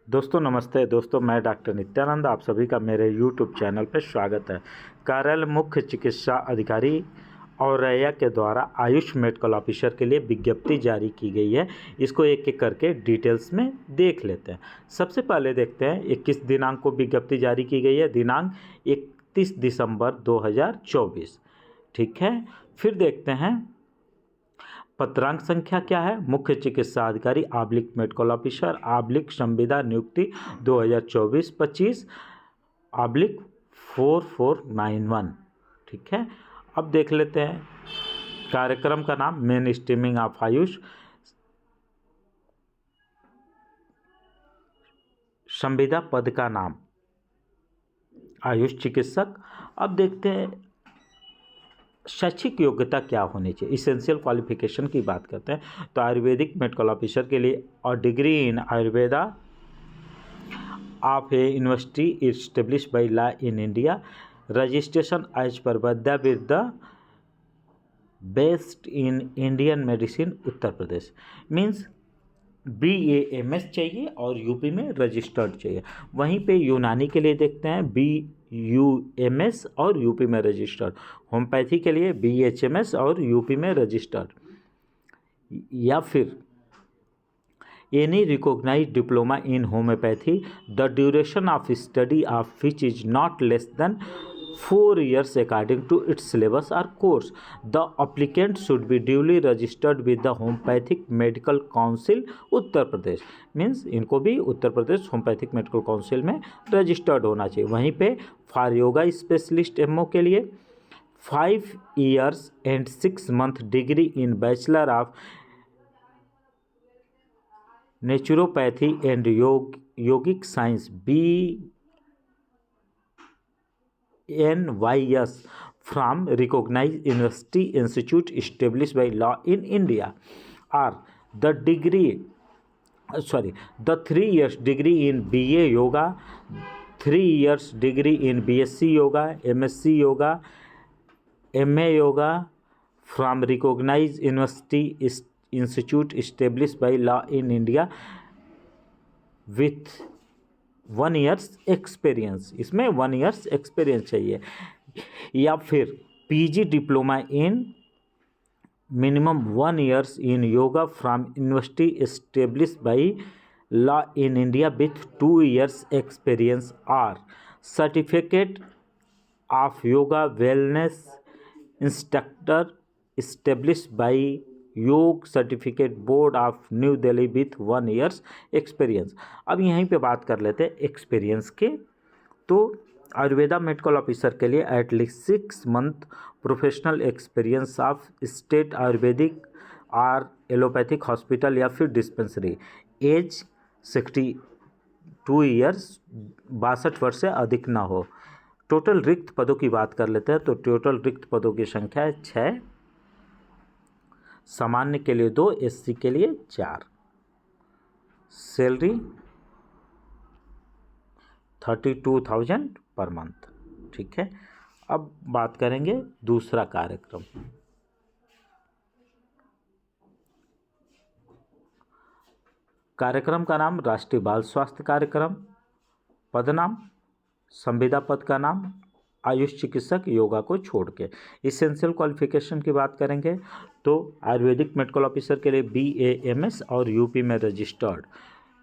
दोस्तों नमस्ते। दोस्तों मैं डॉक्टर नित्यानंद, आप सभी का मेरे यूट्यूब चैनल पर स्वागत है। कार्यालय मुख्य चिकित्सा अधिकारी औरैया के द्वारा आयुष मेडिकल ऑफिसर के लिए विज्ञप्ति जारी की गई है। इसको एक एक करके डिटेल्स में देख लेते हैं। सबसे पहले देखते हैं 21 दिनांक को विज्ञप्ति जारी की गई है, दिनांक 31 दिसंबर 2024। ठीक है, फिर देखते हैं पत्रांक संख्या क्या है। मुख्य चिकित्सा अधिकारी / मेडिकल ऑफिसर / संविदा नियुक्ति 2024-25 / 4491। ठीक है, अब देख लेते हैं कार्यक्रम का नाम मेन स्ट्रीमिंग ऑफ आयुष, संविदा पद का नाम आयुष चिकित्सक। अब देखते हैं शैक्षिक योग्यता क्या होनी चाहिए, इसेंशियल क्वालिफिकेशन की बात करते हैं तो आयुर्वेदिक मेडिकल ऑफिसर के लिए और degree in Ayurveda of a university establish by law in India, registration as per with based in Indian medicine Uttar Pradesh. Means BAMS चाहिए और यूपी में रजिस्टर्ड चाहिए। वहीं पे यूनानी के लिए देखते हैं BUMS और यूपी में रजिस्टर्ड। होम्योपैथी के लिए BHMS और यूपी में रजिस्टर्ड, या फिर any recognised diploma in homeopathy the duration of study of which is not less than 4 years according to its syllabus or course. The applicant should be duly registered with the Homeopathic Medical Council Uttar Pradesh. Means इनको भी Uttar Pradesh homeopathic medical council में registered होना चाहिए। वहीं पे for yoga specialist MO के लिए 5 years and 6 month degree in bachelor of naturopathy and yogic science NYS from recognized university institute established by law in India, or the 3 years degree in BA yoga, 3 years degree in BSc yoga, MSc yoga, MA yoga from recognized university institute established by law in India with 1 years experience. इसमें 1 years experience चाहिए, या फिर PG diploma in minimum 1 years in yoga from university establish by law in India with 2 years experience, और certificate of yoga wellness instructor establish by Yog certificate board of new Delhi with 1 years experience. अब यहीं पे बात कर लेते हैं experience के। तो आयुर्वेदा मेडिकल ऑफिसर के लिए at least 6 month professional experience of state Ayurvedic और एलोपैथिक हॉस्पिटल या फिर डिस्पेंसरी, एज 62 years 62 वर्ष से अधिक ना हो। टोटल रिक्त पदों की बात कर लेते हैं तो टोटल रिक्त पदों की संख्या है 6, सामान्य के लिए 2, SC के लिए 4। Salary 32,000 per month. ठीक है, अब बात करेंगे दूसरा कार्यक्रम। कार्यक्रम का नाम राष्ट्रीय बाल स्वास्थ्य कार्यक्रम, पद नाम संविदा पद का नाम आयुष चिकित्सक योगा को छोड़ के। इसेंशियल क्वालिफिकेशन की बात करेंगे तो आयुर्वेदिक मेडिकल ऑफिसर के लिए BAMS और यूपी में रजिस्टर्ड,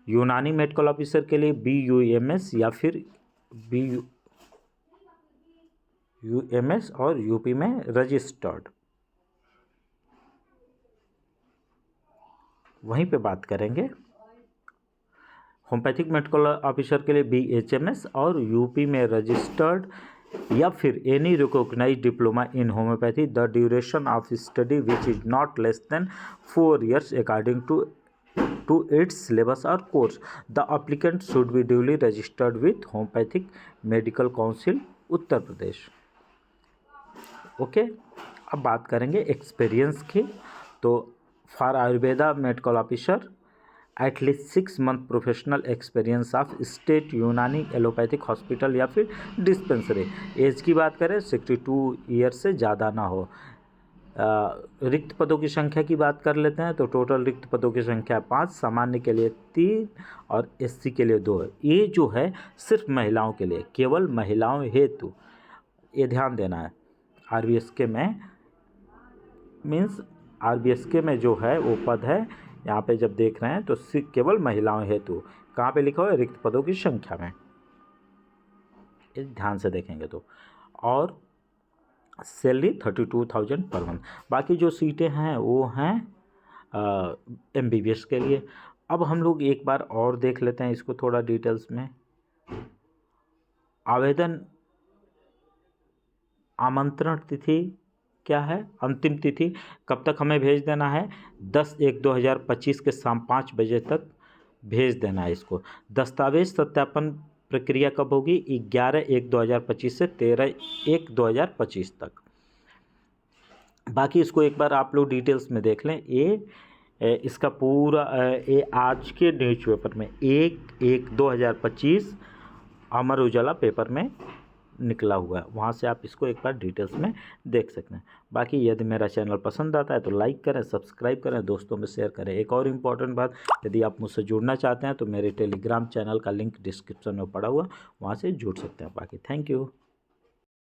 यूनानी मेडिकल ऑफिसर के लिए BUMS या फिर BUMS और यूपी में रजिस्टर्ड। वहीं पे बात करेंगे होम्योपैथिक मेडिकल ऑफिसर के लिए BHMS और यूपी में रजिस्टर्ड, या फिर any recognised diploma in homeopathy the duration of study which is not less than 4 years according to its syllabus और course. The applicant should be duly registered with homoeopathic medical council Uttar Pradesh. Okay, अब बात करेंगे experience की। तो for Ayurveda medical officer at least 6 month professional experience of state Unani allopathic hospital या फिर dispensary. As की बात करें 62 years से ज़्यादा ना हो। रिक्त पदों की संख्या की बात कर लेते हैं तो टोटल रिक्त पदों की संख्या 5, सामान्य के लिए 3 और एससी के लिए 2 है। ये जो है सिर्फ महिलाओं के लिए, केवल महिलाओं हेतु, ये ध्यान देना है। आरबीएसके में मीन्स आरबीएसके में जो है वो पद है, यहाँ पे जब देख रहे हैं तो केवल महिलाओं हेतु, कहाँ पे लिखा हुआ है? रिक्त पदों की संख्या में, इस ध्यान से देखेंगे तो। और सैलरी 32,000 पर मंथ। बाकी जो सीटें हैं वो हैं एमबीबीएस के लिए। अब हम लोग एक बार और देख लेते हैं इसको थोड़ा डिटेल्स में। आवेदन आमंत्रण तिथि क्या है? अंतिम तिथि कब तक हमें भेज देना है? 10/1/2025 के शाम 5 बजे तक भेज देना है इसको। दस्तावेज सत्यापन प्रक्रिया कब होगी? 11/1/2025 से 13/1/2025 तक। बाकी इसको एक बार आप लोग डिटेल्स में देख लें। ये इसका पूरा ये आज के न्यूज़पेपर में 1/1/2025 अमर उजाला पेपर में निकला हुआ है, वहाँ से आप इसको एक बार डिटेल्स में देख सकते हैं। बाकी यदि मेरा चैनल पसंद आता है तो लाइक करें, सब्सक्राइब करें, दोस्तों में शेयर करें। एक और इम्पॉर्टेंट बात, यदि आप मुझसे जुड़ना चाहते हैं तो मेरे टेलीग्राम चैनल का लिंक डिस्क्रिप्शन में पड़ा हुआ, वहाँ से जुड़ सकते हैं। बाकी थैंक यू।